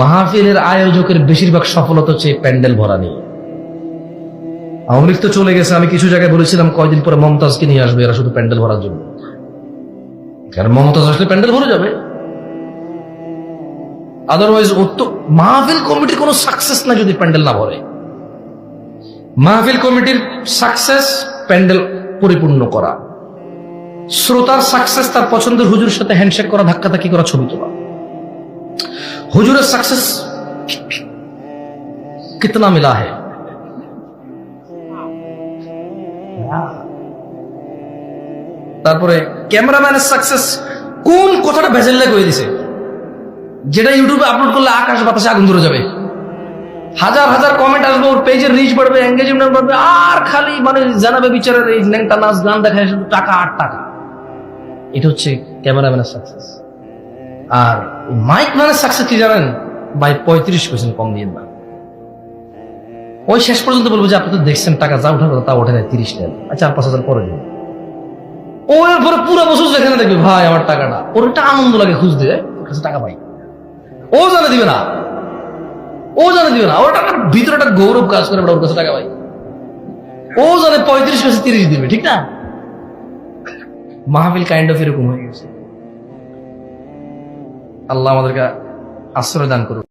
মাহফিলের আয়োজকের বেশিরভাগ সফলতা হচ্ছে প্যান্ডেল ভরা নিয়ে। আওয়ামী লীগ তো চলে গেছে, আমি কিছু জায়গায় বলেছিলাম কয়দিন পরে মমতাজকে নিয়ে আসবে এরা শুধু প্যান্ডেল ভরার জন্য, কারণ মমতাজ আসলে প্যান্ডেল ভরে যাবে। আদারওয়াইজ ও তো মাহফিল কমিটির কোনো সাকসেস না যদি প্যান্ডেল না ভরে। মাহফিল কমিটির সাকসেস প্যান্ডেল পরিপূর্ণ করা, শ্রোতার সাকসেস তার পছন্দের হুজুরের সাথে হ্যান্ডশেক করা, ধাক্কাধাক্কি করা, ছবি তোলা। হুজুরের সাকসেস কিতনা মিলা है। তারপরে ক্যামেরাম্যানের সাকসেস কোন কথাটা ভেজেল্লা করে দিছে, যেটা ইউটিউবে আপলোড করলে আকাশ বাতাসে আগুন ধরে যাবে, হাজার হাজার কমেন্ট আসবে, ওর পেজের রিচ বাড়বে, এঙ্গেজমেন্ট বাড়বে, আর খালি মানে জানাবে বিচারের এই ন্যাংটা নাচ গান দেখায় শুধু টাকা আর টাকা। এটা হচ্ছে ক্যামেরাম্যানের সাকসেস। আর মাইক ম্যানের সাকসেস কি জানেন ভাই? 35% কম দিয়ে না, ওই শেষ পর্যন্ত বলবো যে আপনি তো দেখছেন টাকা যা ওঠার কথা তা ওঠে না, 30 নেন, 4-5 হাজার পরে দিন। ওর পরে পুরো বছর যেখানে দেখবে ভাই আমার টাকাটা, ওর একটা আনন্দ লাগে খুঁজতে, ওর কাছে টাকা পাই। ও জানে দিবে না, ও জানে দিবে না, ওর টাকার ভিতরে একটা গৌরব কাজ করে, ওর কাছে টাকা পাই। ও জানে 35 কাছে 30 দিবে, ঠিক না? মাহফিল কাইন্ড অফ এরকম হয়ে গেছে। আল্লাহ আমাদেরকে আশ্রয় দান করুন।